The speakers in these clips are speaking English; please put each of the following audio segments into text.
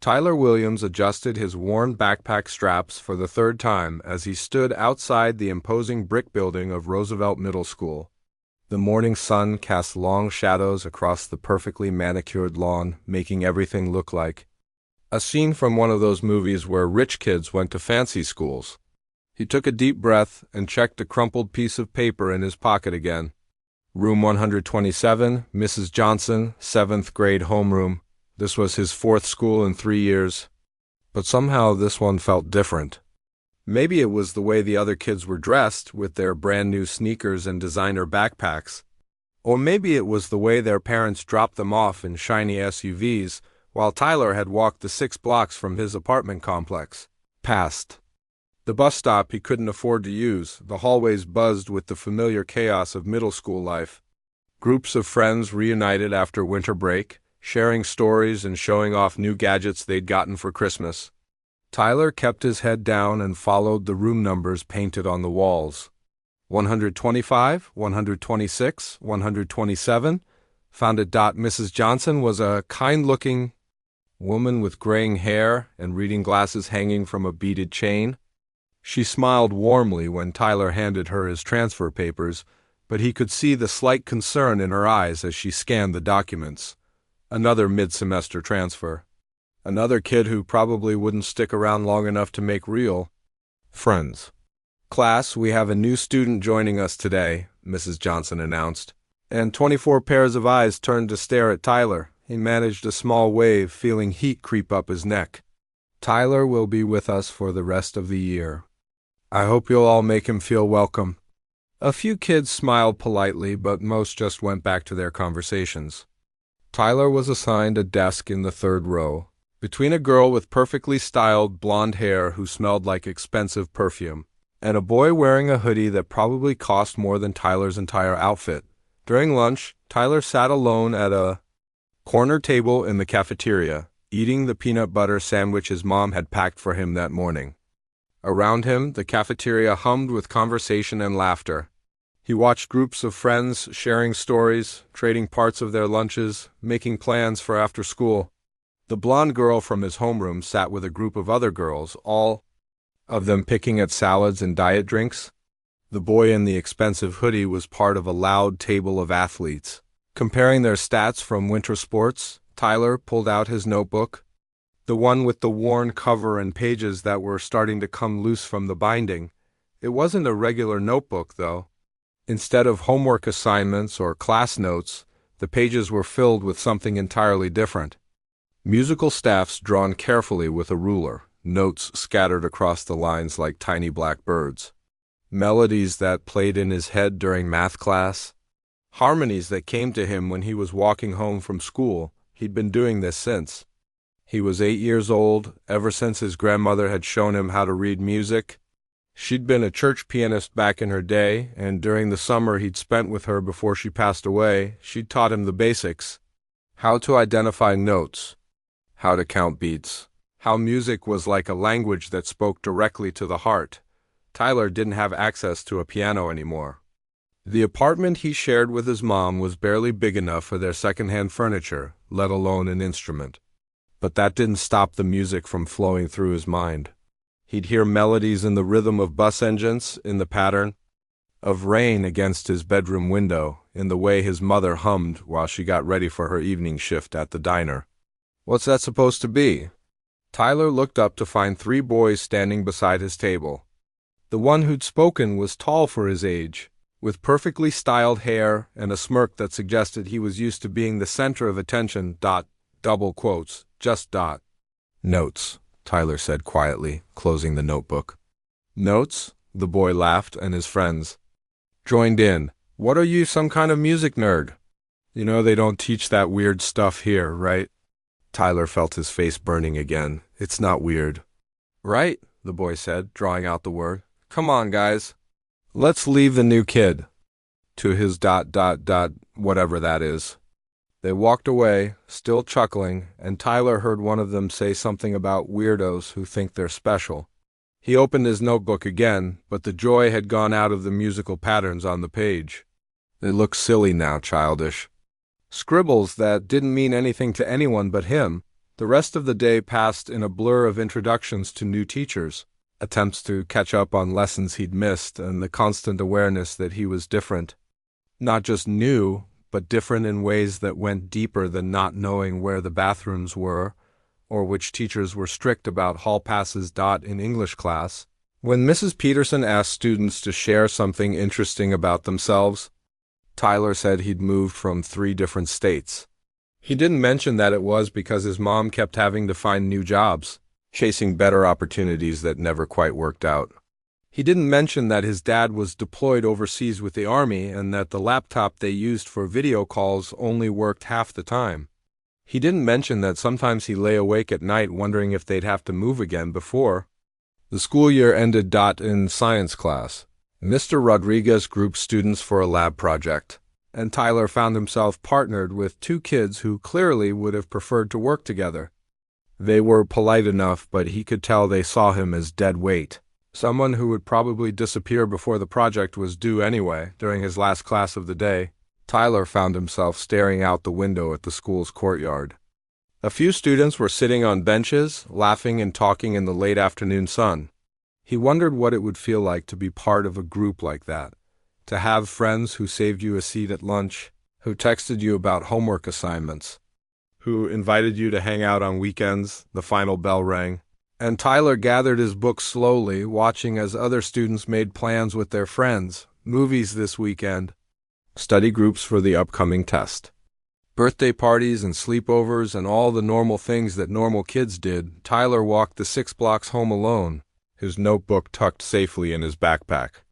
Tyler Williams adjusted his worn backpack straps for the third time as he stood outside the imposing brick building of Roosevelt Middle School. The morning sun cast long shadows across the perfectly manicured lawn, making everything look like a scene from one of those movies where rich kids went to fancy schools. He took a deep breath and checked a crumpled piece of paper in his pocket again. Room 127, Mrs. Johnson, 7th grade homeroom. This was his 4th school in 3 years. But somehow this one felt different. Maybe it was the way the other kids were dressed, with their brand new sneakers and designer backpacks. Or maybe it was the way their parents dropped them off in shiny SUVs, while Tyler had walked the 6 blocks from his apartment complex. Past the bus stop he couldn't afford to use, the hallways buzzed with the familiar chaos of middle school life. Groups of friends reunited after winter break, sharing stories and showing off new gadgets they'd gotten for Christmas. Tyler kept his head down and followed the room numbers painted on the walls. 125, 126, 127. Found it. Mrs. Johnson was a kind-looking woman with graying hair and reading glasses hanging from a beaded chain. She smiled warmly when Tyler handed her his transfer papers, but he could see the slight concern in her eyes as she scanned the documents. Another mid-semester transfer. Another kid who probably wouldn't stick around long enough to make real friends. "Class, we have a new student joining us today," Mrs. Johnson announced, and 24 pairs of eyes turned to stare at Tyler. He managed a small wave, feeling heat creep up his neck. "Tyler will be with us for the rest of the year. I hope you'll all make him feel welcome." A few kids smiled politely, but most just went back to their conversations. Tyler was assigned a desk in the 3rd row, between a girl with perfectly styled blonde hair who smelled like expensive perfume, and a boy wearing a hoodie that probably cost more than Tyler's entire outfit. During lunch, Tyler sat alone at a corner table in the cafeteria, eating the peanut butter sandwich his mom had packed for him that morning. Around him, the cafeteria hummed with conversation and laughter. He watched groups of friends sharing stories, trading parts of their lunches, making plans for after school. The blonde girl from his homeroom sat with a group of other girls, all of them picking at salads and diet drinks. The boy in the expensive hoodie was part of a loud table of athletes. Comparing their stats from winter sports, Tyler pulled out his notebook, the one with the worn cover and pages that were starting to come loose from the binding. It wasn't a regular notebook, though. Instead of homework assignments or class notes, the pages were filled with something entirely different. Musical staffs drawn carefully with a ruler, notes scattered across the lines like tiny black birds. Melodies that played in his head during math class. Harmonies that came to him when he was walking home from school. He'd been doing this since he was 8 years old, ever since his grandmother had shown him how to read music. She'd been a church pianist back in her day, and during the summer he'd spent with her before she passed away, she'd taught him the basics. How to identify notes, how to count beats, how music was like a language that spoke directly to the heart. Tyler didn't have access to a piano anymore. The apartment he shared with his mom was barely big enough for their secondhand furniture, let alone an instrument. But that didn't stop the music from flowing through his mind. He'd hear melodies in the rhythm of bus engines, in the pattern of rain against his bedroom window, in the way his mother hummed while she got ready for her evening shift at the diner. What's that supposed to be? Tyler looked up to find 3 boys standing beside his table. The one who'd spoken was tall for his age, with perfectly styled hair and a smirk that suggested he was used to being the center of attention. Double quotes, just. "Notes," Tyler said quietly, closing the notebook. "Notes?" The boy laughed, and his friends joined in. "What are you, some kind of music nerd? You know they don't teach that weird stuff here, right?" Tyler felt his face burning again. "It's not weird." "Right," the boy said, drawing out the word. "Come on, guys. Let's leave the new kid to his whatever that is." They walked away, still chuckling, and Tyler heard one of them say something about weirdos who think they're special. He opened his notebook again, but the joy had gone out of the musical patterns on the page. They looked silly now, childish. Scribbles that didn't mean anything to anyone but him. The rest of the day passed in a blur of introductions to new teachers, attempts to catch up on lessons he'd missed, and the constant awareness that he was different. Not just new, but different in ways that went deeper than not knowing where the bathrooms were, or which teachers were strict about hall passes. In English class, when Mrs. Peterson asked students to share something interesting about themselves, Tyler said he'd moved from 3 different states. He didn't mention that it was because his mom kept having to find new jobs, chasing better opportunities that never quite worked out. He didn't mention that his dad was deployed overseas with the Army and that the laptop they used for video calls only worked half the time. He didn't mention that sometimes he lay awake at night wondering if they'd have to move again before the school year ended. In science class, Mr. Rodriguez grouped students for a lab project, and Tyler found himself partnered with 2 kids who clearly would have preferred to work together. They were polite enough, but he could tell they saw him as dead weight, someone who would probably disappear before the project was due anyway. During his last class of the day, Tyler found himself staring out the window at the school's courtyard. A few students were sitting on benches, laughing and talking in the late afternoon sun. He wondered what it would feel like to be part of a group like that, to have friends who saved you a seat at lunch, who texted you about homework assignments, who invited you to hang out on weekends. The final bell rang, and Tyler gathered his books slowly, watching as other students made plans with their friends, movies this weekend, study groups for the upcoming test, birthday parties and sleepovers and all the normal things that normal kids did. Tyler walked the 6 blocks home alone, his notebook tucked safely in his backpack.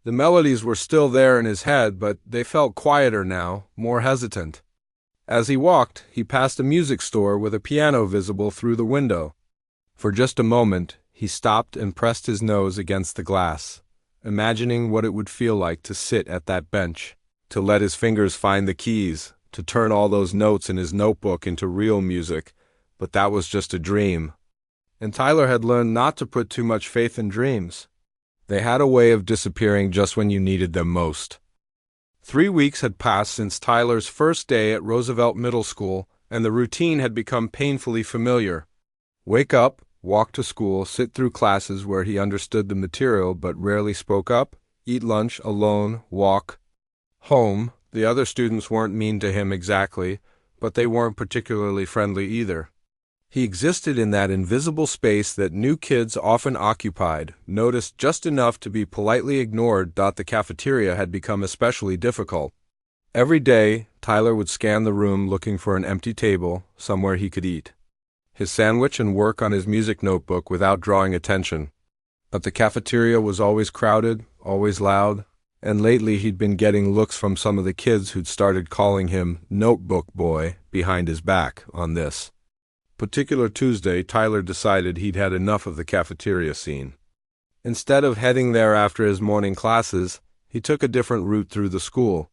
The melodies were still there in his head, but they felt quieter now, more hesitant. As he walked, he passed a music store with a piano visible through the window. For just a moment, he stopped and pressed his nose against the glass, imagining what it would feel like to sit at that bench, to let his fingers find the keys, to turn all those notes in his notebook into real music. But that was just a dream. And Tyler had learned not to put too much faith in dreams. They had a way of disappearing just when you needed them most. 3 weeks had passed since Tyler's first day at Roosevelt Middle School, and the routine had become painfully familiar. Wake up, walk to school, sit through classes where he understood the material but rarely spoke up, eat lunch alone, walk home. The other students weren't mean to him exactly, but they weren't particularly friendly either. He existed in that invisible space that new kids often occupied, noticed just enough to be politely ignored. The cafeteria had become especially difficult. Every day, Tyler would scan the room looking for an empty table, somewhere he could eat his sandwich and work on his music notebook without drawing attention. But the cafeteria was always crowded, always loud, and lately he'd been getting looks from some of the kids who'd started calling him Notebook Boy behind his back. On this particular Tuesday, Tyler decided he'd had enough of the cafeteria scene. Instead of heading there after his morning classes, he took a different route through the school.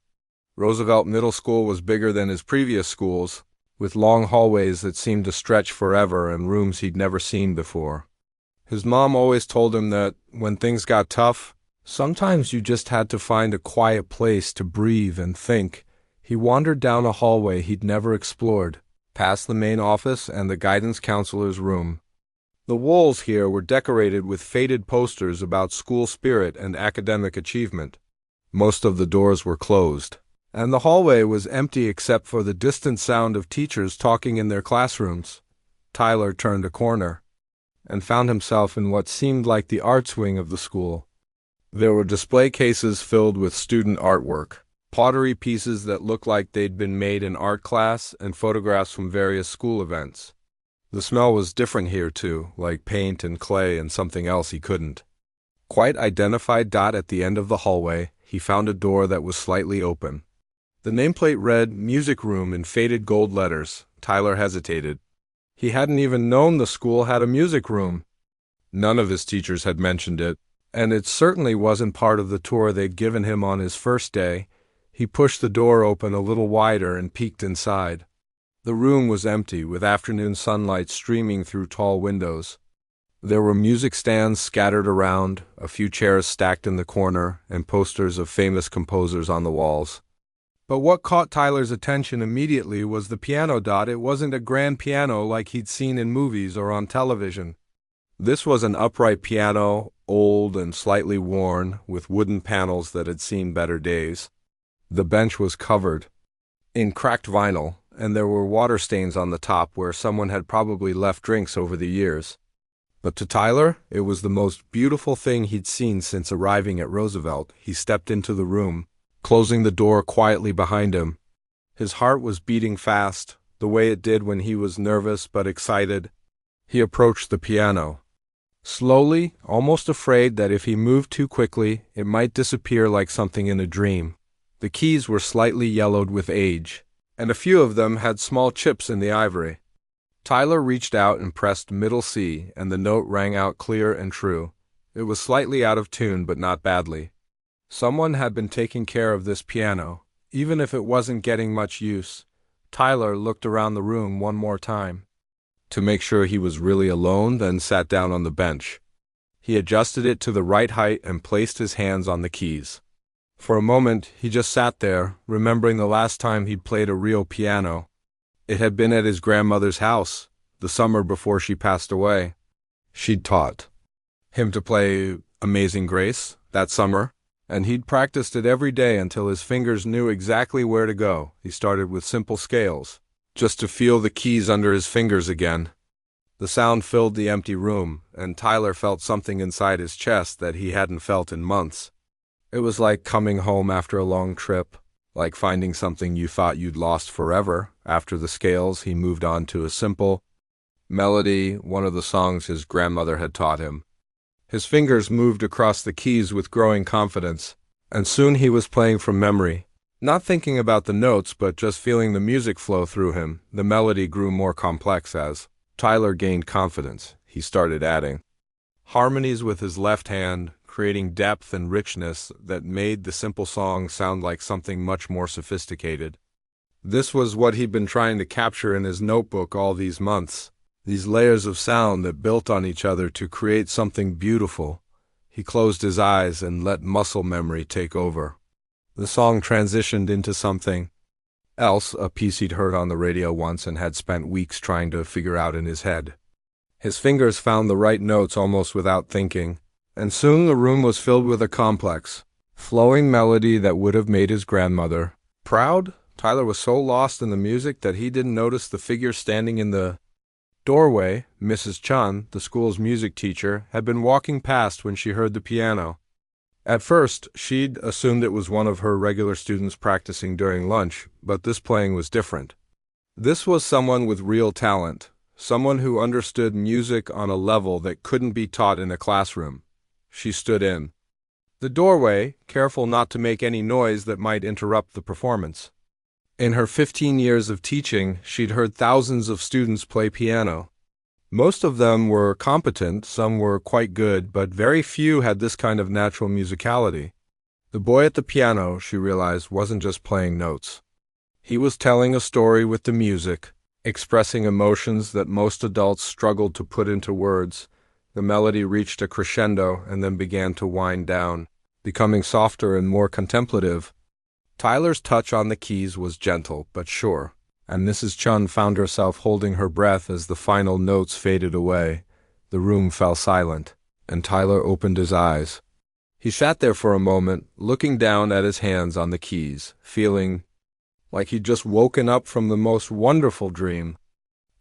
Roosevelt Middle School was bigger than his previous schools, with long hallways that seemed to stretch forever and rooms he'd never seen before. His mom always told him that when things got tough, sometimes you just had to find a quiet place to breathe and think. He wandered down a hallway he'd never explored, past the main office and the guidance counselor's room. The walls here were decorated with faded posters about school spirit and academic achievement. Most of the doors were closed, and the hallway was empty except for the distant sound of teachers talking in their classrooms. Tyler turned a corner and found himself in what seemed like the arts wing of the school. There were display cases filled with student artwork, pottery pieces that looked like they'd been made in art class, and photographs from various school events. The smell was different here too, like paint and clay and something else he couldn't quite identify. At the end of the hallway, he found a door that was slightly open. The nameplate read "Music Room" in faded gold letters. Tyler hesitated. He hadn't even known the school had a music room. None of his teachers had mentioned it, and it certainly wasn't part of the tour they'd given him on his first day. He pushed the door open a little wider and peeked inside. The room was empty, with afternoon sunlight streaming through tall windows. There were music stands scattered around, a few chairs stacked in the corner, and posters of famous composers on the walls. But what caught Tyler's attention immediately was the piano. It wasn't a grand piano like he'd seen in movies or on television. This was an upright piano, old and slightly worn, with wooden panels that had seen better days. The bench was covered in cracked vinyl, and there were water stains on the top where someone had probably left drinks over the years. But to Tyler, it was the most beautiful thing he'd seen since arriving at Roosevelt. He stepped into the room, closing the door quietly behind him. His heart was beating fast, the way it did when he was nervous but excited. He approached the piano. Slowly, almost afraid that if he moved too quickly, it might disappear like something in a dream. The keys were slightly yellowed with age, and a few of them had small chips in the ivory. Tyler reached out and pressed middle C, and the note rang out clear and true. It was slightly out of tune, but not badly. Someone had been taking care of this piano, even if it wasn't getting much use. Tyler looked around the room one more time to make sure he was really alone, then sat down on the bench. He adjusted it to the right height and placed his hands on the keys. For a moment, he just sat there, remembering the last time he'd played a real piano. It had been at his grandmother's house, the summer before she passed away. She'd taught him to play Amazing Grace that summer, and he'd practiced it every day until his fingers knew exactly where to go. He started with simple scales, just to feel the keys under his fingers again. The sound filled the empty room, and Tyler felt something inside his chest that he hadn't felt in months. It was like coming home after a long trip, like finding something you thought you'd lost forever. After the scales, he moved on to a simple melody, one of the songs his grandmother had taught him. His fingers moved across the keys with growing confidence, and soon he was playing from memory. Not thinking about the notes, but just feeling the music flow through him. The melody grew more complex as Tyler gained confidence. He started adding harmonies with his left hand, creating depth and richness that made the simple song sound like something much more sophisticated. This was what he'd been trying to capture in his notebook all these months, these layers of sound that built on each other to create something beautiful. He closed his eyes and let muscle memory take over. The song transitioned into something else, a piece he'd heard on the radio once and had spent weeks trying to figure out in his head. His fingers found the right notes almost without thinking, and soon the room was filled with a complex, flowing melody that would have made his grandmother proud. Tyler was so lost in the music that he didn't notice the figure standing in the doorway. Mrs. Chun, the school's music teacher, had been walking past when she heard the piano. At first, she'd assumed it was one of her regular students practicing during lunch, but this playing was different. This was someone with real talent, someone who understood music on a level that couldn't be taught in a classroom. She stood in the doorway, careful not to make any noise that might interrupt the performance. In her 15 years of teaching, she'd heard thousands of students play piano. Most of them were competent, some were quite good, but very few had this kind of natural musicality. The boy at the piano, she realized, wasn't just playing notes. He was telling a story with the music, expressing emotions that most adults struggled to put into words. The melody reached a crescendo and then began to wind down, becoming softer and more contemplative. Tyler's touch on the keys was gentle but sure, and Mrs. Chun found herself holding her breath as the final notes faded away. The room fell silent, and Tyler opened his eyes. He sat there for a moment, looking down at his hands on the keys, feeling like he'd just woken up from the most wonderful dream.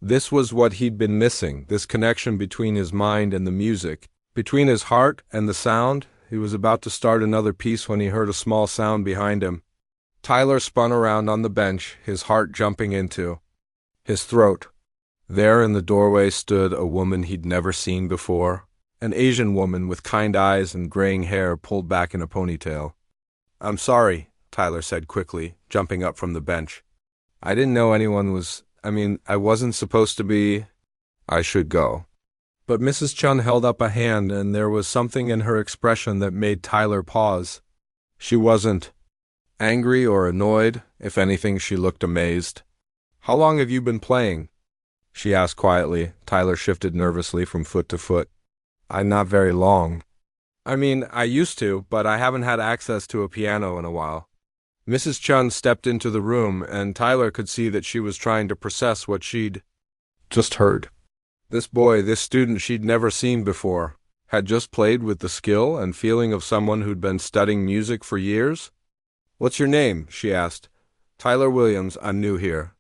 This was what he'd been missing, this connection between his mind and the music, between his heart and the sound. He was about to start another piece when he heard a small sound behind him. Tyler spun around on the bench, his heart jumping into his throat. There in the doorway stood a woman he'd never seen before, an Asian woman with kind eyes and graying hair pulled back in a ponytail. "I'm sorry," Tyler said quickly, jumping up from the bench. "I didn't know anyone was... I wasn't supposed to be... I should go." But Mrs. Chun held up a hand, and there was something in her expression that made Tyler pause. She wasn't angry or annoyed. If anything, she looked amazed. "How long have you been playing?" she asked quietly. Tyler shifted nervously from foot to foot. Not very long. I used to, but I haven't had access to a piano in a while." Mrs. Chun stepped into the room, and Tyler could see that she was trying to process what she'd just heard. This boy, this student she'd never seen before, had just played with the skill and feeling of someone who'd been studying music for years. "What's your name?" she asked. "Tyler Williams, I'm new here."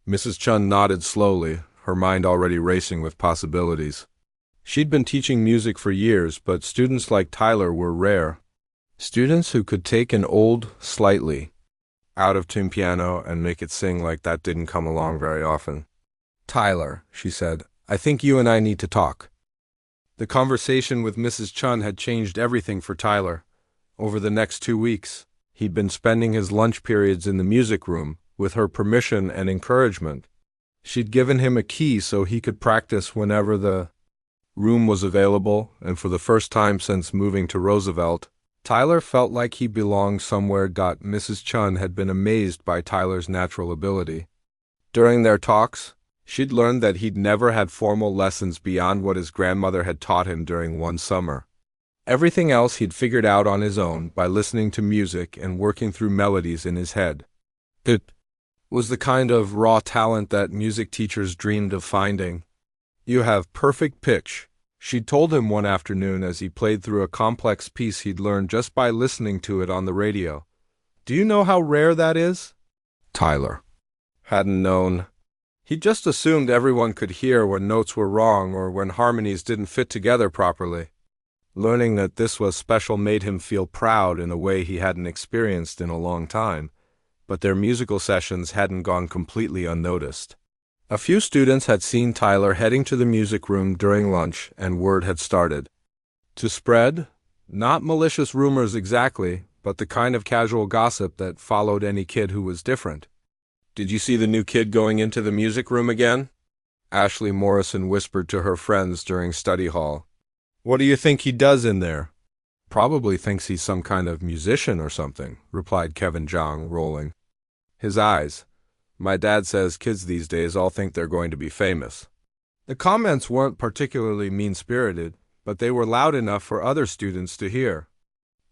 Mrs. Chun nodded slowly, her mind already racing with possibilities. She'd been teaching music for years, but students like Tyler were rare. Students who could take an old, slightly out-of-tune piano and make it sing like that didn't come along very often. "Tyler," she said, "I think you and I need to talk." The conversation with Mrs. Chun had changed everything for Tyler. Over the next 2 weeks, he'd been spending his lunch periods in the music room, with her permission and encouragement. She'd given him a key so he could practice whenever the room was available, and for the first time since moving to Roosevelt, Tyler felt like he belonged somewhere. Mrs. Chun had been amazed by Tyler's natural ability. During their talks, she'd learned that he'd never had formal lessons beyond what his grandmother had taught him during one summer. Everything else he'd figured out on his own by listening to music and working through melodies in his head. It was the kind of raw talent that music teachers dreamed of finding. "You have perfect pitch," she'd told him one afternoon as he played through a complex piece he'd learned just by listening to it on the radio. "Do you know how rare that is?" Tyler hadn't known. He'd just assumed everyone could hear when notes were wrong or when harmonies didn't fit together properly. Learning that this was special made him feel proud in a way he hadn't experienced in a long time, but their musical sessions hadn't gone completely unnoticed. A few students had seen Tyler heading to the music room during lunch, and word had started to spread. Not malicious rumors exactly, but the kind of casual gossip that followed any kid who was different. "Did you see the new kid going into the music room again?" Ashley Morrison whispered to her friends during study hall. "What do you think he does in there?" "Probably thinks he's some kind of musician or something," replied Kevin Zhang, rolling his eyes. "My dad says kids these days all think they're going to be famous." The comments weren't particularly mean-spirited, but they were loud enough for other students to hear.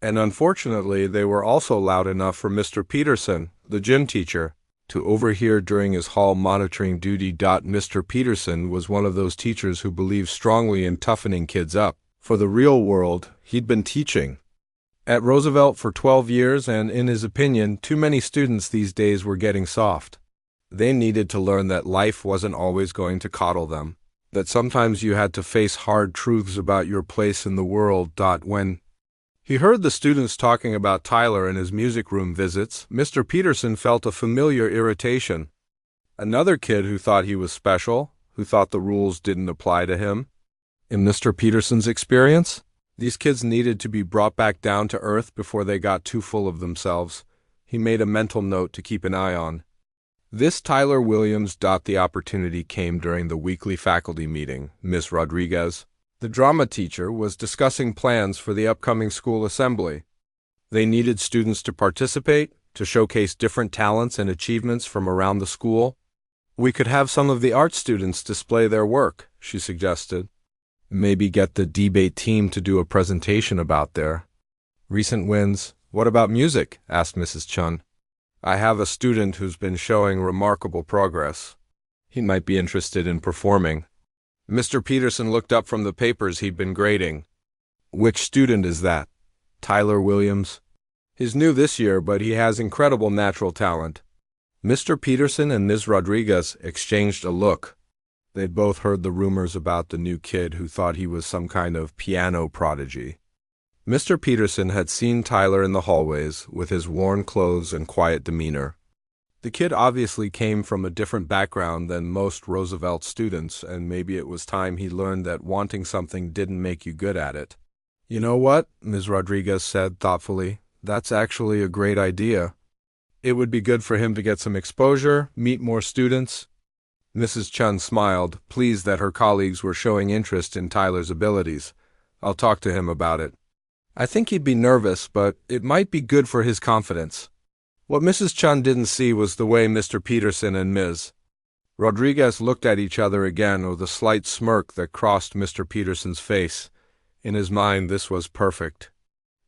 And unfortunately, they were also loud enough for Mr. Peterson, the gym teacher, to overhear during his hall monitoring duty. Mr. Peterson was one of those teachers who believed strongly in toughening kids up for the real world. He'd been teaching at Roosevelt for 12 years, and in his opinion, too many students these days were getting soft. They needed to learn that life wasn't always going to coddle them, that sometimes you had to face hard truths about your place in the world. When he heard the students talking about Tyler and his music room visits, Mr. Peterson felt a familiar irritation. Another kid who thought he was special, who thought the rules didn't apply to him. In Mr. Peterson's experience, these kids needed to be brought back down to earth before they got too full of themselves. He made a mental note to keep an eye on this Tyler Williams. The opportunity came during the weekly faculty meeting. Miss Rodriguez, the drama teacher, was discussing plans for the upcoming school assembly. They needed students to participate, to showcase different talents and achievements from around the school. "We could have some of the art students display their work," she suggested. "Maybe get the debate team to do a presentation about their recent wins." "What about music?" asked Mrs. Chun. "I have a student who's been showing remarkable progress. He might be interested in performing." Mr. Peterson looked up from the papers he'd been grading. "Which student is that?" "Tyler Williams. He's new this year, but he has incredible natural talent." Mr. Peterson and Ms. Rodriguez exchanged a look. They'd both heard the rumors about the new kid who thought he was some kind of piano prodigy. Mr. Peterson had seen Tyler in the hallways with his worn clothes and quiet demeanor. The kid obviously came from a different background than most Roosevelt students, and maybe it was time he learned that wanting something didn't make you good at it. "You know what?" Ms. Rodriguez said thoughtfully. "That's actually a great idea. It would be good for him to get some exposure, meet more students." Mrs. Chun smiled, pleased that her colleagues were showing interest in Tyler's abilities. "I'll talk to him about it. I think he'd be nervous, but it might be good for his confidence." What Mrs. Chun didn't see was the way Mr. Peterson and Ms. Rodriguez looked at each other again with a slight smirk that crossed Mr. Peterson's face. In his mind, this was perfect.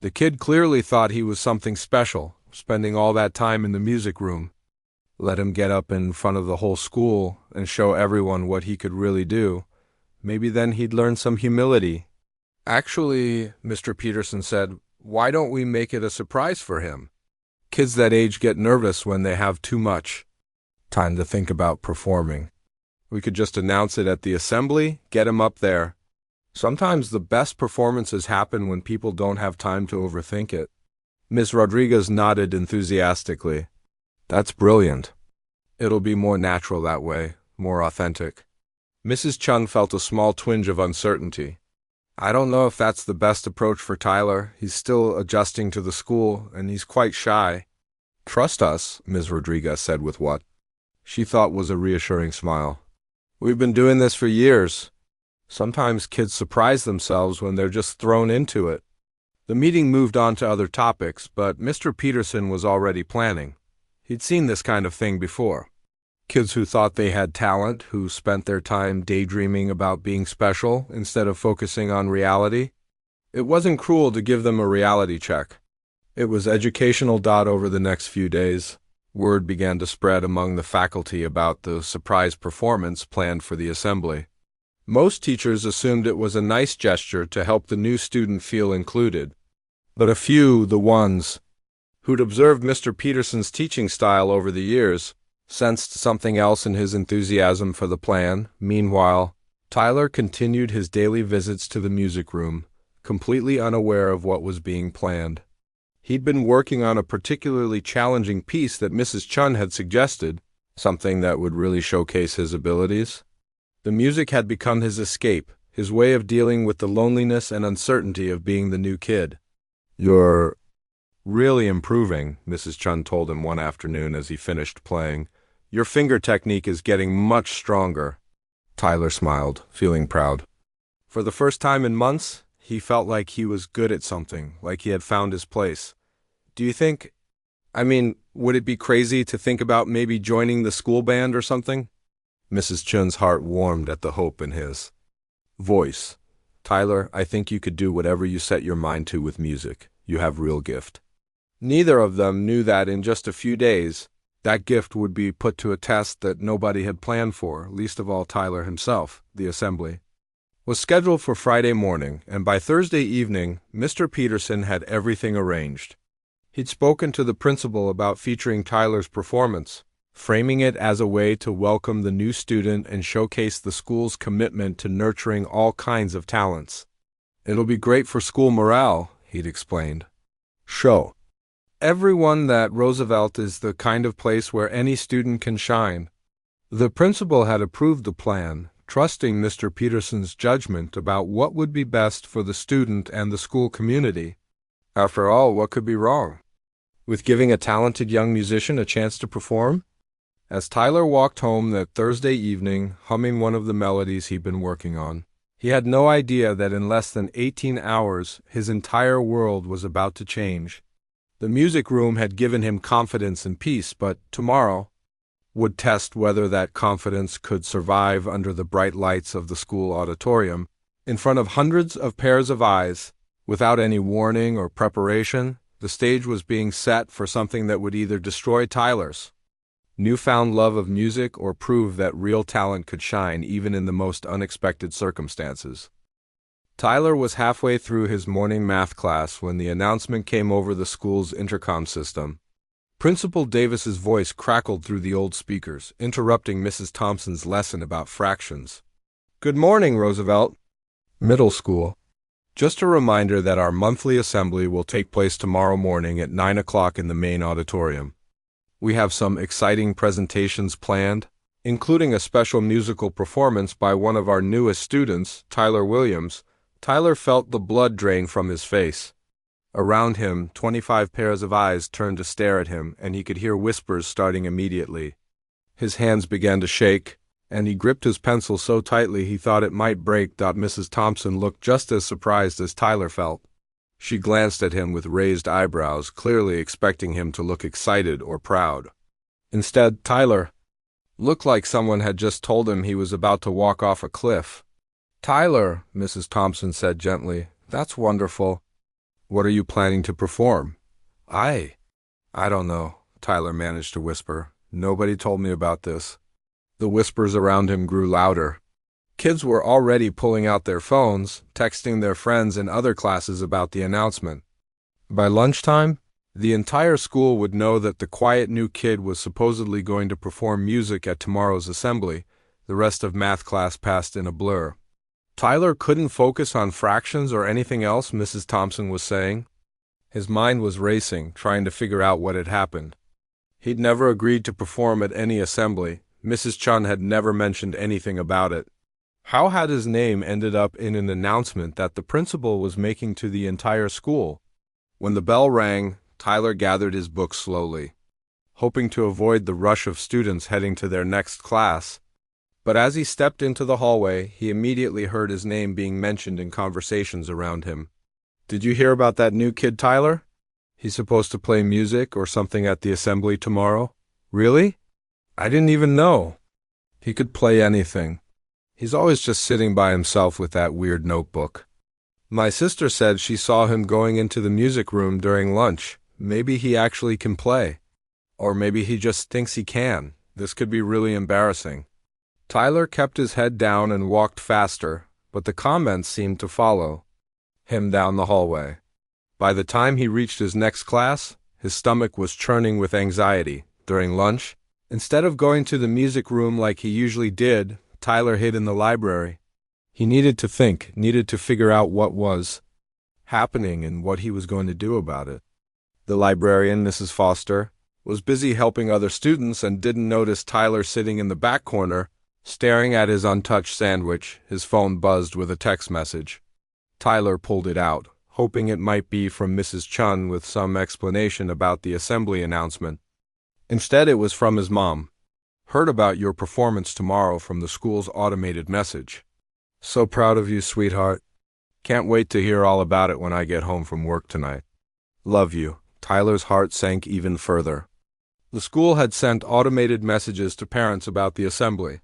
The kid clearly thought he was something special, spending all that time in the music room. Let him get up in front of the whole school and show everyone what he could really do. Maybe then he'd learn some humility. Actually, Mr. Peterson said, why don't we make it a surprise for him? Kids that age get nervous when they have too much time to think about performing. We could just announce it at the assembly, get him up there. Sometimes the best performances happen when people don't have time to overthink it. Ms. Rodriguez nodded enthusiastically. That's brilliant. It'll be more natural that way, more authentic. Mrs. Chung felt a small twinge of uncertainty. I don't know if that's the best approach for Tyler. He's still adjusting to the school, and he's quite shy. Trust us, Ms. Rodriguez said with what she thought was a reassuring smile. We've been doing this for years. Sometimes kids surprise themselves when they're just thrown into it. The meeting moved on to other topics, but Mr. Peterson was already planning. He'd seen this kind of thing before. Kids who thought they had talent, who spent their time daydreaming about being special instead of focusing on reality. It wasn't cruel to give them a reality check. It was educational. Over the next few days, word began to spread among the faculty about the surprise performance planned for the assembly. Most teachers assumed it was a nice gesture to help the new student feel included. But a few, the ones who'd observed Mr. Peterson's teaching style over the years, sensed something else in his enthusiasm for the plan. Meanwhile, Tyler continued his daily visits to the music room, completely unaware of what was being planned. He'd been working on a particularly challenging piece that Mrs. Chun had suggested, something that would really showcase his abilities. The music had become his escape, his way of dealing with the loneliness and uncertainty of being the new kid. You're really improving, Mrs. Chun told him one afternoon as he finished playing. Your finger technique is getting much stronger. Tyler smiled, feeling proud. For the first time in months, he felt like he was good at something, like he had found his place. Do you think, would it be crazy to think about maybe joining the school band or something? Mrs. Chun's heart warmed at the hope in his voice. Tyler, I think you could do whatever you set your mind to with music. You have real gift. Neither of them knew that in just a few days, that gift would be put to a test that nobody had planned for, least of all Tyler himself. The assembly was scheduled for Friday morning, and by Thursday evening, Mr. Peterson had everything arranged. He'd spoken to the principal about featuring Tyler's performance, framing it as a way to welcome the new student and showcase the school's commitment to nurturing all kinds of talents. It'll be great for school morale, he'd explained. Show everyone that Roosevelt is the kind of place where any student can shine. The principal had approved the plan, trusting Mr. Peterson's judgment about what would be best for the student and the school community. After all, what could be wrong with giving a talented young musician a chance to perform? As Tyler walked home that Thursday evening, humming one of the melodies he'd been working on, he had no idea that in less than 18 hours, his entire world was about to change. The music room had given him confidence and peace, but tomorrow would test whether that confidence could survive under the bright lights of the school auditorium, in front of hundreds of pairs of eyes. Without any warning or preparation, the stage was being set for something that would either destroy Tyler's newfound love of music or prove that real talent could shine even in the most unexpected circumstances. Tyler was halfway through his morning math class when the announcement came over the school's intercom system. Principal Davis's voice crackled through the old speakers, interrupting Mrs. Thompson's lesson about fractions. Good morning, Roosevelt. Middle school. Just a reminder that our monthly assembly will take place tomorrow morning at 9 o'clock in the main auditorium. We have some exciting presentations planned, including a special musical performance by one of our newest students, Tyler Williams. Tyler felt the blood drain from his face. Around him, 25 pairs of eyes turned to stare at him, and he could hear whispers starting immediately. His hands began to shake, and he gripped his pencil so tightly he thought it might break. Mrs. Thompson looked just as surprised as Tyler felt. She glanced at him with raised eyebrows, clearly expecting him to look excited or proud. Instead, Tyler looked like someone had just told him he was about to walk off a cliff. Tyler, Mrs. Thompson said gently, that's wonderful. What are you planning to perform? I don't know, Tyler managed to whisper. Nobody told me about this. The whispers around him grew louder. Kids were already pulling out their phones, texting their friends in other classes about the announcement. By lunchtime, the entire school would know that the quiet new kid was supposedly going to perform music at tomorrow's assembly. The rest of math class passed in a blur. Tyler couldn't focus on fractions or anything else Mrs. Thompson was saying. His mind was racing, trying to figure out what had happened. He'd never agreed to perform at any assembly. Mrs. Chun had never mentioned anything about it. How had his name ended up in an announcement that the principal was making to the entire school? When the bell rang, Tyler gathered his books slowly, hoping to avoid the rush of students heading to their next class. But as he stepped into the hallway, he immediately heard his name being mentioned in conversations around him. "Did you hear about that new kid, Tyler? He's supposed to play music or something at the assembly tomorrow." "Really? I didn't even know." "He could play anything. He's always just sitting by himself with that weird notebook. My sister said she saw him going into the music room during lunch. Maybe he actually can play. Or maybe he just thinks he can. This could be really embarrassing." Tyler kept his head down and walked faster, but the comments seemed to follow him down the hallway. By the time he reached his next class, his stomach was churning with anxiety. During lunch, instead of going to the music room like he usually did, Tyler hid in the library. He needed to think, needed to figure out what was happening and what he was going to do about it. The librarian, Mrs. Foster, was busy helping other students and didn't notice Tyler sitting in the back corner, staring at his untouched sandwich. His phone buzzed with a text message. Tyler pulled it out, hoping it might be from Mrs. Chun with some explanation about the assembly announcement. Instead, it was from his mom. "Heard about your performance tomorrow from the school's automated message. So proud of you, sweetheart. Can't wait to hear all about it when I get home from work tonight. Love you." Tyler's heart sank even further. The school had sent automated messages to parents about the assembly.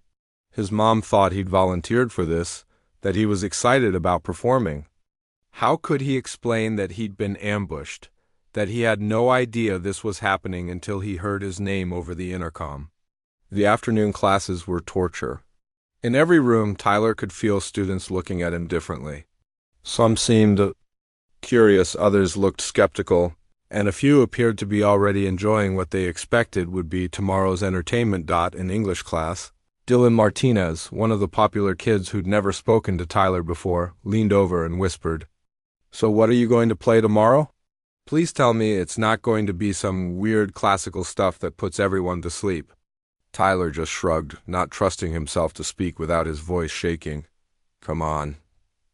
His mom thought he'd volunteered for this, that he was excited about performing. How could he explain that he'd been ambushed, that he had no idea this was happening until he heard his name over the intercom? The afternoon classes were torture. In every room, Tyler could feel students looking at him differently. Some seemed curious, others looked skeptical, and a few appeared to be already enjoying what they expected would be tomorrow's entertainment. In English class, Dylan Martinez, one of the popular kids who'd never spoken to Tyler before, leaned over and whispered, "So what are you going to play tomorrow? Please tell me it's not going to be some weird classical stuff that puts everyone to sleep." Tyler just shrugged, not trusting himself to speak without his voice shaking. "Come on,"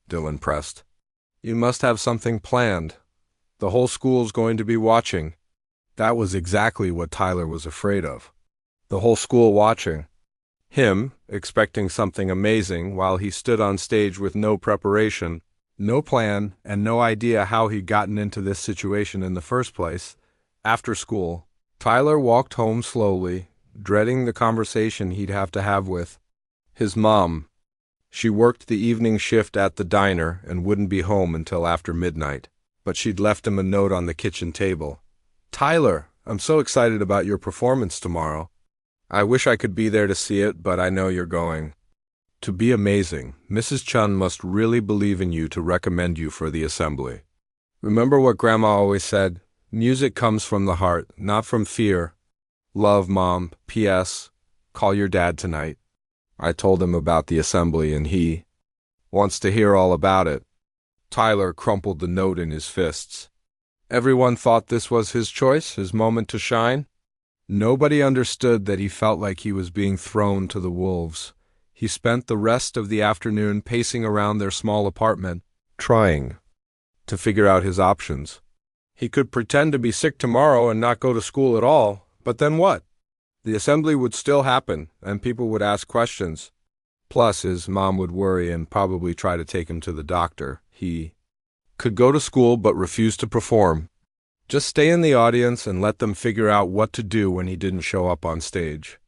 Dylan pressed. "You must have something planned. The whole school's going to be watching." That was exactly what Tyler was afraid of. The whole school watching. Him, expecting something amazing while he stood on stage with no preparation, no plan, and no idea how he'd gotten into this situation in the first place. After school, Tyler walked home slowly, dreading the conversation he'd have to have with his mom. She worked the evening shift at the diner and wouldn't be home until after midnight, but she'd left him a note on the kitchen table. "Tyler, I'm so excited about your performance tomorrow. I wish I could be there to see it, but I know you're going to be amazing. Mrs. Chun must really believe in you to recommend you for the assembly. Remember what Grandma always said? Music comes from the heart, not from fear. Love, Mom. P.S. Call your dad tonight. I told him about the assembly and he wants to hear all about it." Tyler crumpled the note in his fists. Everyone thought this was his choice, his moment to shine. Nobody understood that he felt like he was being thrown to the wolves. He spent the rest of the afternoon pacing around their small apartment, trying to figure out his options. He could pretend to be sick tomorrow and not go to school at all. But then what? The assembly would still happen, and people would ask questions. Plus, his mom would worry and probably try to take him to the doctor. He could go to school but refuse to perform. Just stay in the audience and let them figure out what to do when he didn't show up on stage.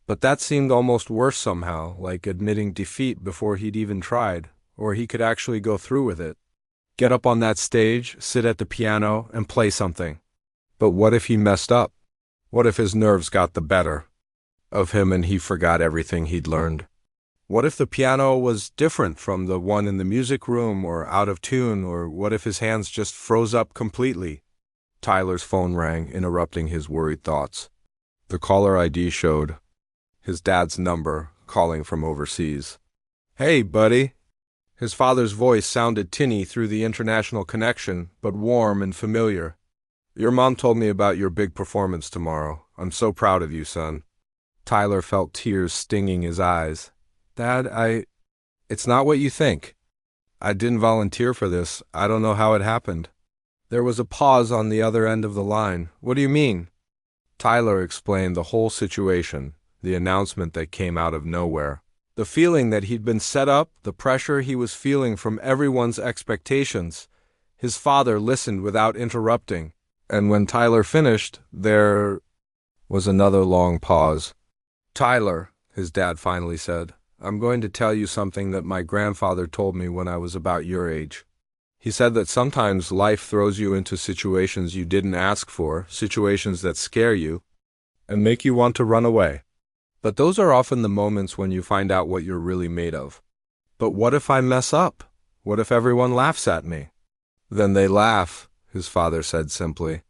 But that seemed almost worse somehow, like admitting defeat before he'd even tried, or he could actually go through with it. Get up on that stage, sit at the piano, and play something. But what if he messed up? What if his nerves got the better of him and he forgot everything he'd learned? What if the piano was different from the one in the music room, or out of tune, or what if his hands just froze up completely? Tyler's phone rang, interrupting his worried thoughts. The caller ID showed his dad's number, calling from overseas. "Hey, buddy." His father's voice sounded tinny through the international connection, but warm and familiar. "Your mom told me about your big performance tomorrow. I'm so proud of you, son." Tyler felt tears stinging his eyes. "Dad, It's not what you think. I didn't volunteer for this. I don't know how it happened." There was a pause on the other end of the line. "What do you mean?" Tyler explained the whole situation, the announcement that came out of nowhere. The feeling that he'd been set up, the pressure he was feeling from everyone's expectations. His father listened without interrupting, and when Tyler finished, there was another long pause. "Tyler," his dad finally said, "I'm going to tell you something that my grandfather told me when I was about your age. He said that sometimes life throws you into situations you didn't ask for, situations that scare you and make you want to run away. But those are often the moments when you find out what you're really made of. But what if I mess up? What if everyone laughs at me?" "Then they laugh," his father said simply.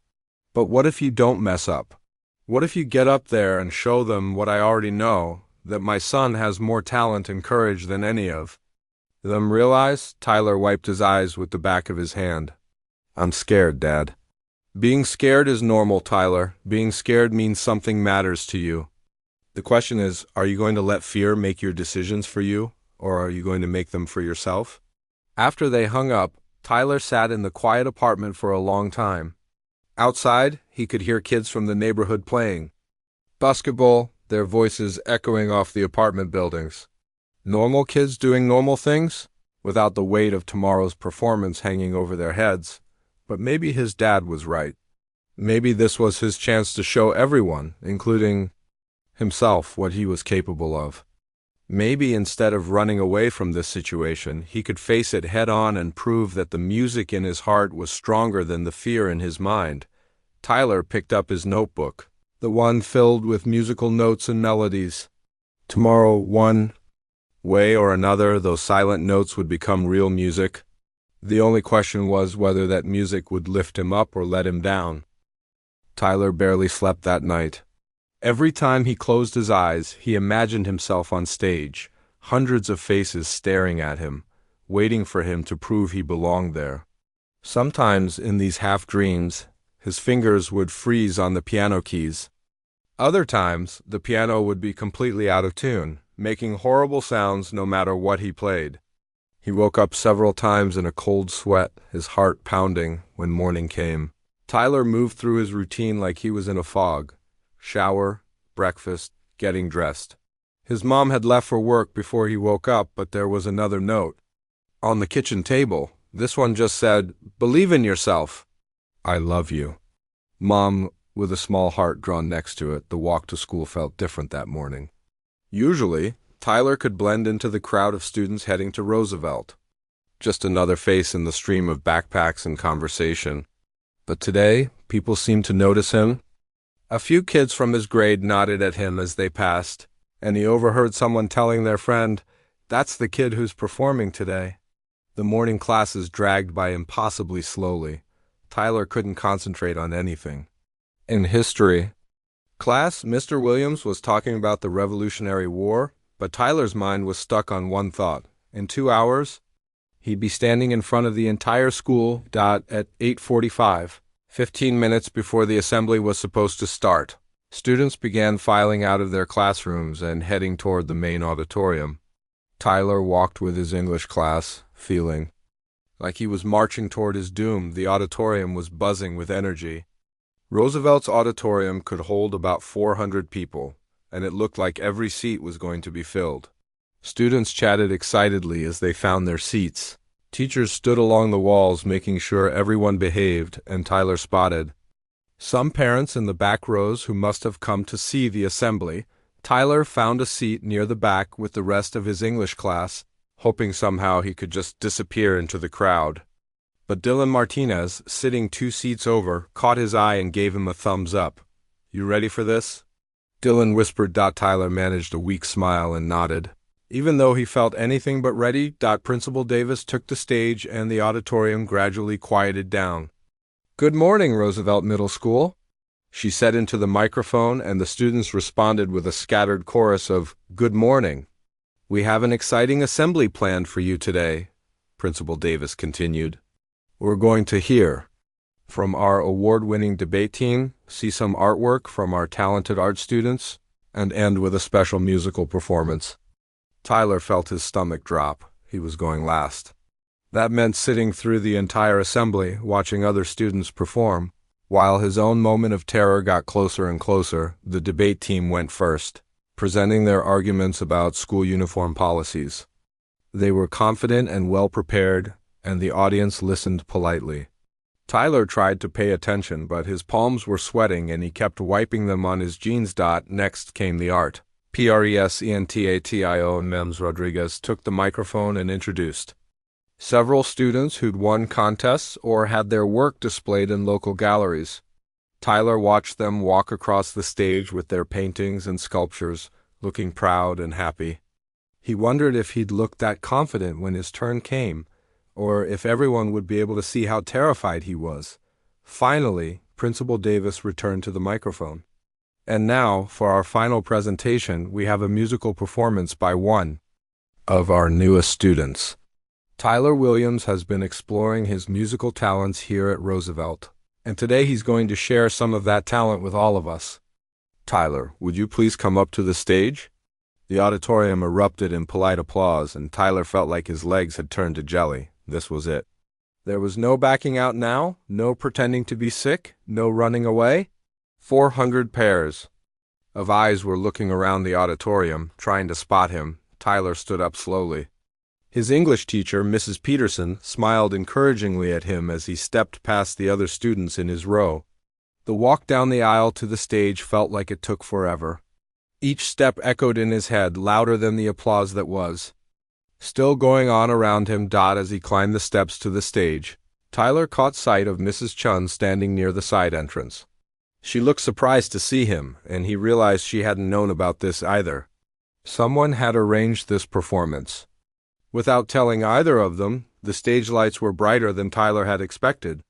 "But what if you don't mess up? What if you get up there and show them what I already know, that my son has more talent and courage than any of them realize?" Tyler wiped his eyes with the back of his hand. "I'm scared, Dad." "Being scared is normal, Tyler. Being scared means something matters to you. The question is, are you going to let fear make your decisions for you, or are you going to make them for yourself?" After they hung up, Tyler sat in the quiet apartment for a long time. Outside, he could hear kids from the neighborhood playing basketball, their voices echoing off the apartment buildings. Normal kids doing normal things, without the weight of tomorrow's performance hanging over their heads. But maybe his dad was right. Maybe this was his chance to show everyone, including himself, what he was capable of. Maybe instead of running away from this situation, he could face it head on and prove that the music in his heart was stronger than the fear in his mind. Tyler picked up his notebook, the one filled with musical notes and melodies. Tomorrow, one way or another, those silent notes would become real music. The only question was whether that music would lift him up or let him down. Tyler barely slept that night. Every time he closed his eyes, he imagined himself on stage, hundreds of faces staring at him, waiting for him to prove he belonged there. Sometimes, in these half-dreams, his fingers would freeze on the piano keys. Other times, the piano would be completely out of tune, making horrible sounds no matter what he played. He woke up several times in a cold sweat, his heart pounding, when morning came. Tyler moved through his routine like he was in a fog. Shower, breakfast, getting dressed. His mom had left for work before he woke up, but there was another note on the kitchen table. This one just said, "Believe in yourself. I love you." Mom, with a small heart drawn next to it. The walk to school felt different that morning. Usually, Tyler could blend into the crowd of students heading to Roosevelt. Just another face in the stream of backpacks and conversation. But today, people seemed to notice him. A few kids from his grade nodded at him as they passed, and he overheard someone telling their friend, "That's the kid who's performing today." The morning classes dragged by impossibly slowly. Tyler couldn't concentrate on anything. In history class, Mr. Williams was talking about the Revolutionary War, but Tyler's mind was stuck on one thought. In 2 hours, he'd be standing in front of the entire school at 8:45. 15 minutes before the assembly was supposed to start. Students began filing out of their classrooms and heading toward the main auditorium. Tyler walked with his English class, feeling like he was marching toward his doom. The auditorium was buzzing with energy. Roosevelt's auditorium could hold about 400 people, and it looked like every seat was going to be filled. Students chatted excitedly as they found their seats. Teachers stood along the walls making sure everyone behaved, and Tyler spotted some parents in the back rows who must have come to see the assembly. Tyler found a seat near the back with the rest of his English class, hoping somehow he could just disappear into the crowd. But Dylan Martinez, sitting 2 seats over, caught his eye and gave him a thumbs up. "You ready for this?" Dylan whispered. Tyler managed a weak smile and nodded. Even though he felt anything but ready, Principal Davis took the stage and the auditorium gradually quieted down. "Good morning, Roosevelt Middle School," she said into the microphone, and the students responded with a scattered chorus of "Good morning." "We have an exciting assembly planned for you today," Principal Davis continued. "We're going to hear from our award-winning debate team, see some artwork from our talented art students, and end with a special musical performance." Tyler felt his stomach drop. He was going last. That meant sitting through the entire assembly, watching other students perform. While his own moment of terror got closer and closer, the debate team went first, presenting their arguments about school uniform policies. They were confident and well-prepared, and the audience listened politely. Tyler tried to pay attention, but his palms were sweating and he kept wiping them on his jeans. Next came the art. Presentatio Mems Rodriguez took the microphone and introduced several students who'd won contests or had their work displayed in local galleries. Tyler watched them walk across the stage with their paintings and sculptures, looking proud and happy. He wondered if he'd look that confident when his turn came, or if everyone would be able to see how terrified he was. Finally, Principal Davis returned to the microphone. "And now, for our final presentation, we have a musical performance by one of our newest students. Tyler Williams has been exploring his musical talents here at Roosevelt, and today he's going to share some of that talent with all of us. Tyler, would you please come up to the stage?" The auditorium erupted in polite applause, and Tyler felt like his legs had turned to jelly. This was it. There was no backing out now, no pretending to be sick, no running away. 400 pairs of eyes were looking around the auditorium, trying to spot him. Tyler stood up slowly. His English teacher, Mrs. Peterson, smiled encouragingly at him as he stepped past the other students in his row. The walk down the aisle to the stage felt like it took forever. Each step echoed in his head, louder than the applause that was still going on around him. As he climbed the steps to the stage, Tyler caught sight of Mrs. Chun standing near the side entrance. She looked surprised to see him, and he realized she hadn't known about this either. Someone had arranged this performance. Without telling either of them, the stage lights were brighter than Tyler had expected.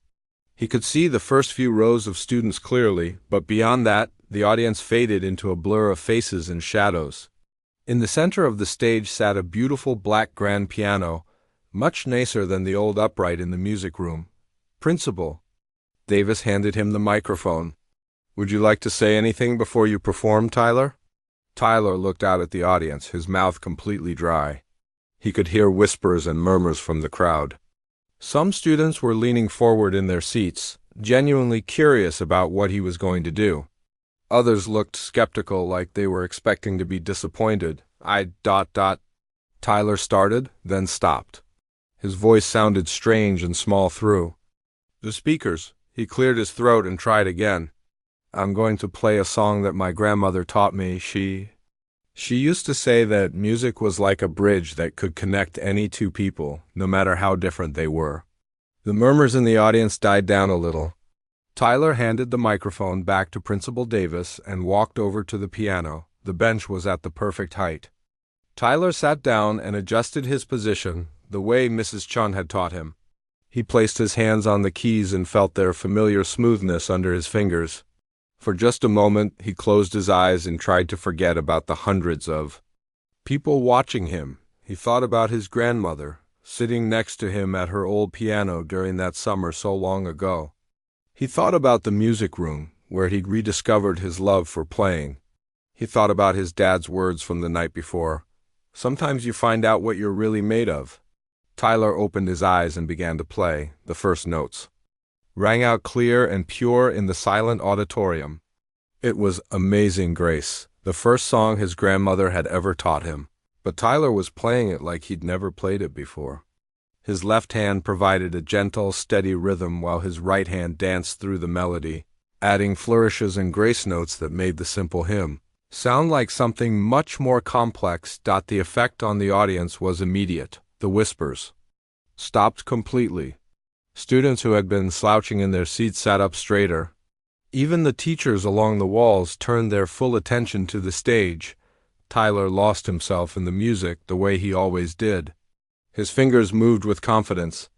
He could see the first few rows of students clearly, but beyond that, the audience faded into a blur of faces and shadows. In the center of the stage sat a beautiful black grand piano, much nicer than the old upright in the music room. "Principal." Davis handed him the microphone. "Would you like to say anything before you perform, Tyler?" Tyler looked out at the audience, his mouth completely dry. He could hear whispers and murmurs from the crowd. Some students were leaning forward in their seats, genuinely curious about what he was going to do. Others looked skeptical, like they were expecting to be disappointed. Tyler started, then stopped. His voice sounded strange and small through the speakers. He cleared his throat and tried again. "I'm going to play a song that my grandmother taught me. She used to say that music was like a bridge that could connect any two people, no matter how different they were." The murmurs in the audience died down a little. Tyler handed the microphone back to Principal Davis and walked over to the piano. The bench was at the perfect height. Tyler sat down and adjusted his position the way Mrs. Chun had taught him. He placed his hands on the keys and felt their familiar smoothness under his fingers. For just a moment, he closed his eyes and tried to forget about the hundreds of people watching him. He thought about his grandmother, sitting next to him at her old piano during that summer so long ago. He thought about the music room, where he'd rediscovered his love for playing. He thought about his dad's words from the night before. "Sometimes you find out what you're really made of." Tyler opened his eyes and began to play. The first notes rang out clear and pure in the silent auditorium. It was Amazing Grace, the first song his grandmother had ever taught him. But Tyler was playing it like he'd never played it before. His left hand provided a gentle, steady rhythm while his right hand danced through the melody, adding flourishes and grace notes that made the simple hymn sound like something much more complex. The effect on the audience was immediate. The whispers stopped completely. Students who had been slouching in their seats sat up straighter. Even the teachers along the walls turned their full attention to the stage. Tyler lost himself in the music the way he always did. His fingers moved with confidence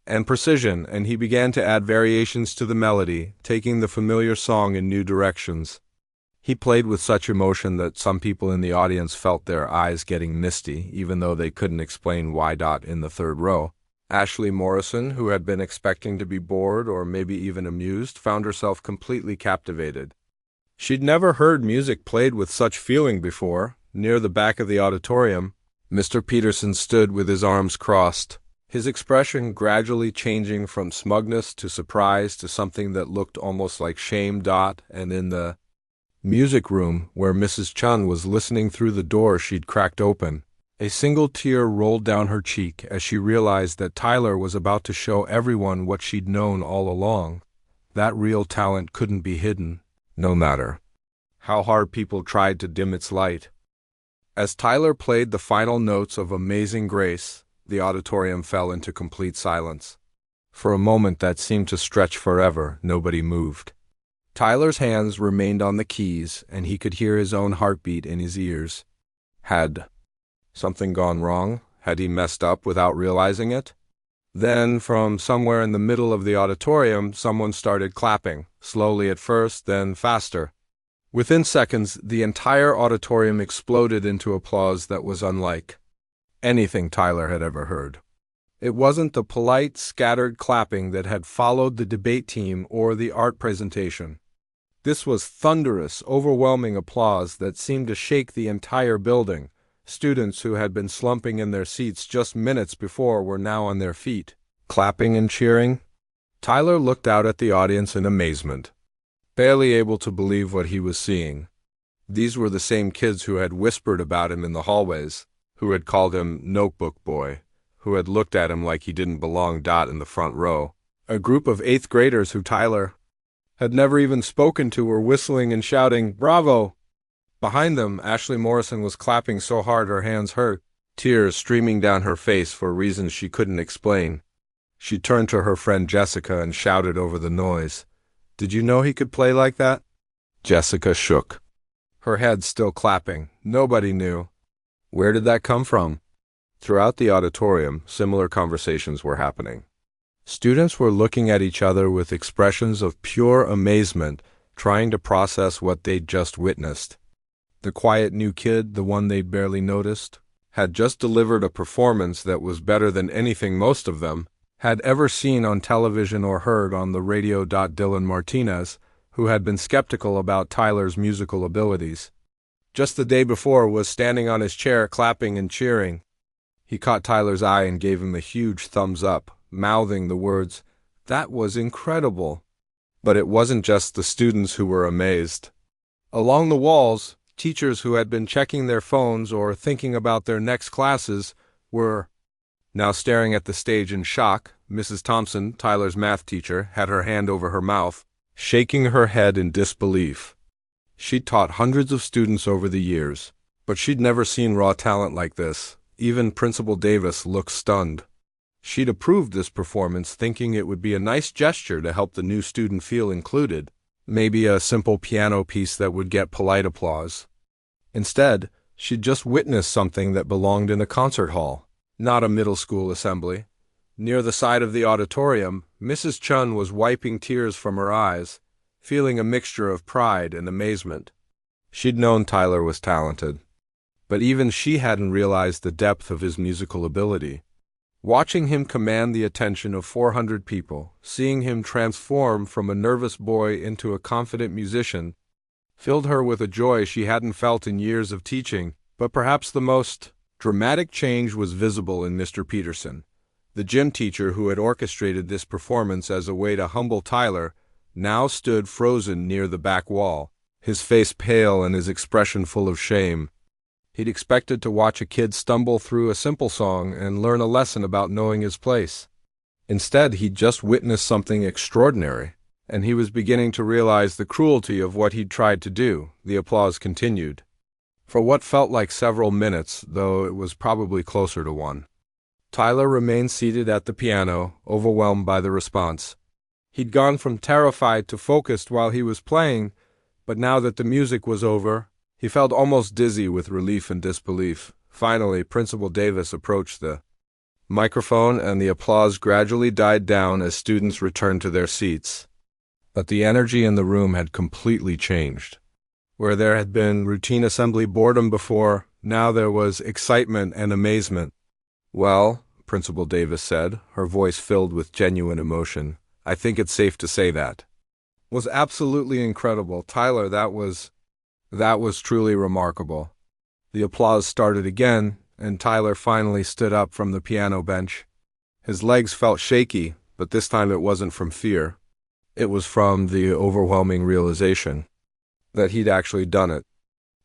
and precision, and he began to add variations to the melody, taking the familiar song in new directions. He played with such emotion that some people in the audience felt their eyes getting misty, even though they couldn't explain why. In the third row, Ashley Morrison, who had been expecting to be bored or maybe even amused, found herself completely captivated. She'd never heard music played with such feeling before. Near the back of the auditorium, Mr. Peterson stood with his arms crossed, his expression gradually changing from smugness to surprise to something that looked almost like shame. And in the music room, where Mrs. Chun was listening through the door she'd cracked open, a single tear rolled down her cheek as she realized that Tyler was about to show everyone what she'd known all along. That real talent couldn't be hidden, no matter how hard people tried to dim its light. As Tyler played the final notes of Amazing Grace, the auditorium fell into complete silence. For a moment that seemed to stretch forever, nobody moved. Tyler's hands remained on the keys, and he could hear his own heartbeat in his ears. Had something gone wrong? Had he messed up without realizing it? Then, from somewhere in the middle of the auditorium, someone started clapping, slowly at first, then faster. Within seconds, the entire auditorium exploded into applause that was unlike anything Tyler had ever heard. It wasn't the polite, scattered clapping that had followed the debate team or the art presentation. This was thunderous, overwhelming applause that seemed to shake the entire building. Students who had been slumping in their seats just minutes before were now on their feet, clapping and cheering. Tyler looked out at the audience in amazement, barely able to believe what he was seeing. These were the same kids who had whispered about him in the hallways, who had called him Notebook Boy, who had looked at him like he didn't belong. In the front row, a group of 8th graders who Tyler had never even spoken to were whistling and shouting, "Bravo!" Behind them, Ashley Morrison was clapping so hard her hands hurt, tears streaming down her face for reasons she couldn't explain. She turned to her friend Jessica and shouted over the noise, "Did you know he could play like that?" Jessica shook, her head still clapping. Nobody knew. Where did that come from? Throughout the auditorium, similar conversations were happening. Students were looking at each other with expressions of pure amazement, trying to process what they'd just witnessed. The quiet new kid, the one they'd barely noticed, had just delivered a performance that was better than anything most of them had ever seen on television or heard on the radio. Dylan Martinez, who had been skeptical about Tyler's musical abilities, just the day before was standing on his chair clapping and cheering. He caught Tyler's eye and gave him a huge thumbs up, mouthing the words, "That was incredible." But it wasn't just the students who were amazed. Along the walls, teachers who had been checking their phones or thinking about their next classes were now staring at the stage in shock. Mrs. Thompson, Tyler's math teacher, had her hand over her mouth, shaking her head in disbelief. She'd taught hundreds of students over the years, but she'd never seen raw talent like this. Even Principal Davis looked stunned. She'd approved this performance, thinking it would be a nice gesture to help the new student feel included, maybe a simple piano piece that would get polite applause. Instead, she'd just witnessed something that belonged in a concert hall, not a middle school assembly. Near the side of the auditorium, Mrs. Chun was wiping tears from her eyes, feeling a mixture of pride and amazement. She'd known Tyler was talented, but even she hadn't realized the depth of his musical ability. Watching him command the attention of 400 people, seeing him transform from a nervous boy into a confident musician, filled her with a joy she hadn't felt in years of teaching. But perhaps the most dramatic change was visible in Mr. Peterson. The gym teacher who had orchestrated this performance as a way to humble Tyler now stood frozen near the back wall, his face pale and his expression full of shame. He'd expected to watch a kid stumble through a simple song and learn a lesson about knowing his place. Instead, he'd just witnessed something extraordinary, and he was beginning to realize the cruelty of what he'd tried to do. The applause continued. For what felt like several minutes, though it was probably closer to one. Tyler remained seated at the piano, overwhelmed by the response. He'd gone from terrified to focused while he was playing, but now that the music was over, he felt almost dizzy with relief and disbelief. Finally, Principal Davis approached the microphone and the applause gradually died down as students returned to their seats. But the energy in the room had completely changed. Where there had been routine assembly boredom before, now there was excitement and amazement. "Well," Principal Davis said, her voice filled with genuine emotion, "I think it's safe to say that was absolutely incredible. Tyler, that was truly remarkable." The applause started again, and Tyler finally stood up from the piano bench. His legs felt shaky, but this time it wasn't from fear. It was from the overwhelming realization that he'd actually done it.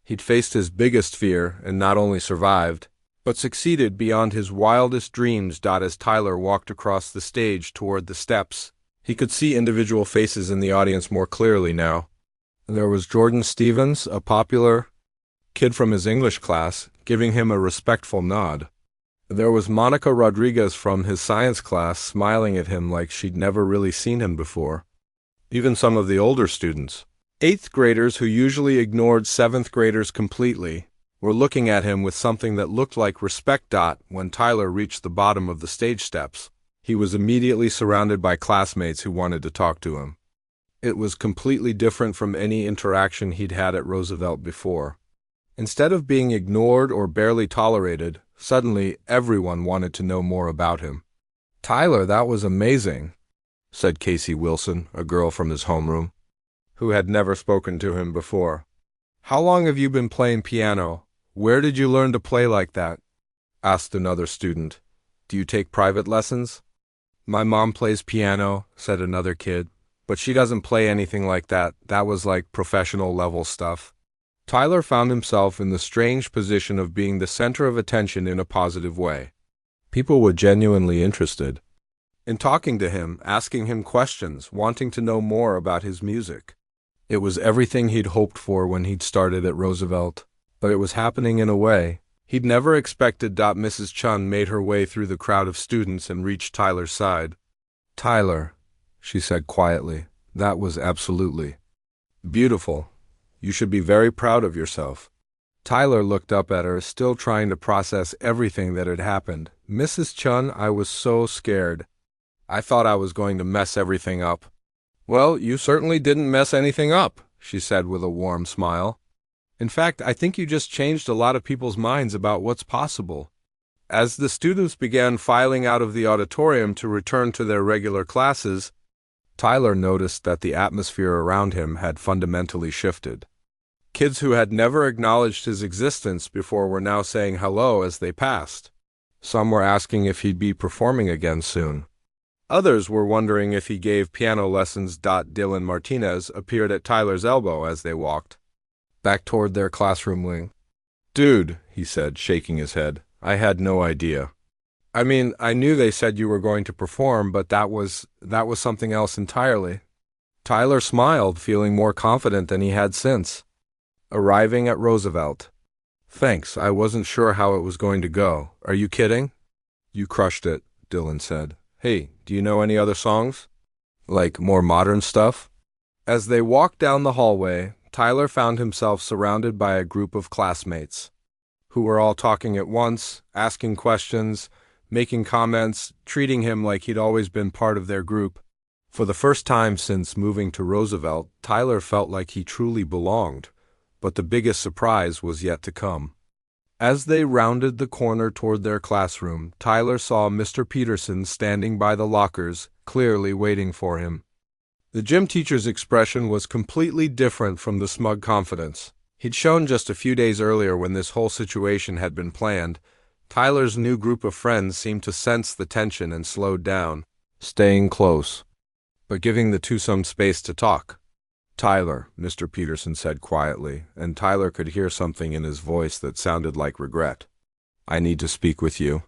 He'd faced his biggest fear and not only survived, but succeeded beyond his wildest dreams. As Tyler walked across the stage toward the steps, he could see individual faces in the audience more clearly now. There was Jordan Stevens, a popular kid from his English class, giving him a respectful nod. There was Monica Rodriguez from his science class, smiling at him like she'd never really seen him before. Even some of the older students, 8th graders who usually ignored 7th graders completely, were looking at him with something that looked like respect. When Tyler reached the bottom of the stage steps, he was immediately surrounded by classmates who wanted to talk to him. It was completely different from any interaction he'd had at Roosevelt before. Instead of being ignored or barely tolerated, suddenly everyone wanted to know more about him. "Tyler, that was amazing," said Casey Wilson, a girl from his homeroom, who had never spoken to him before. "How long have you been playing piano? Where did you learn to play like that?" asked another student. "Do you take private lessons?" "My mom plays piano," said another kid, "but she doesn't play anything like that. That was like professional level stuff." Tyler found himself in the strange position of being the center of attention in a positive way. People were genuinely interested in talking to him, asking him questions, wanting to know more about his music. It was everything he'd hoped for when he'd started at Roosevelt, but it was happening in a way he'd never expected. Mrs. Chun made her way through the crowd of students and reached Tyler's side. "Tyler," she said quietly, "that was absolutely beautiful. You should be very proud of yourself." Tyler looked up at her, still trying to process everything that had happened. "Mrs. Chun, I was so scared. I thought I was going to mess everything up." "Well, you certainly didn't mess anything up," she said with a warm smile. "In fact, I think you just changed a lot of people's minds about what's possible." As the students began filing out of the auditorium to return to their regular classes, Tyler noticed that the atmosphere around him had fundamentally shifted. Kids who had never acknowledged his existence before were now saying hello as they passed. Some were asking if he'd be performing again soon. Others were wondering if he gave piano lessons. Dylan Martinez appeared at Tyler's elbow as they walked back toward their classroom wing. "Dude," he said, shaking his head, "I had no idea. I mean, I knew they said you were going to perform, but that was something else entirely." Tyler smiled, feeling more confident than he had since. "Arriving at Roosevelt. Thanks, I wasn't sure how it was going to go. Are you kidding?" "You crushed it," Dylan said. "Hey, do you know any other songs? Like more modern stuff?" As they walked down the hallway, Tyler found himself surrounded by a group of classmates who were all talking at once, asking questions, making comments, treating him like he'd always been part of their group. For the first time since moving to Roosevelt, Tyler felt like he truly belonged, but the biggest surprise was yet to come. As they rounded the corner toward their classroom, Tyler saw Mr. Peterson standing by the lockers, clearly waiting for him. The gym teacher's expression was completely different from the smug confidence he'd shown just a few days earlier when this whole situation had been planned. Tyler's new group of friends seemed to sense the tension and slowed down, staying close, but giving the two some space to talk. "Tyler," Mr. Peterson said quietly, and Tyler could hear something in his voice that sounded like regret. "I need to speak with you."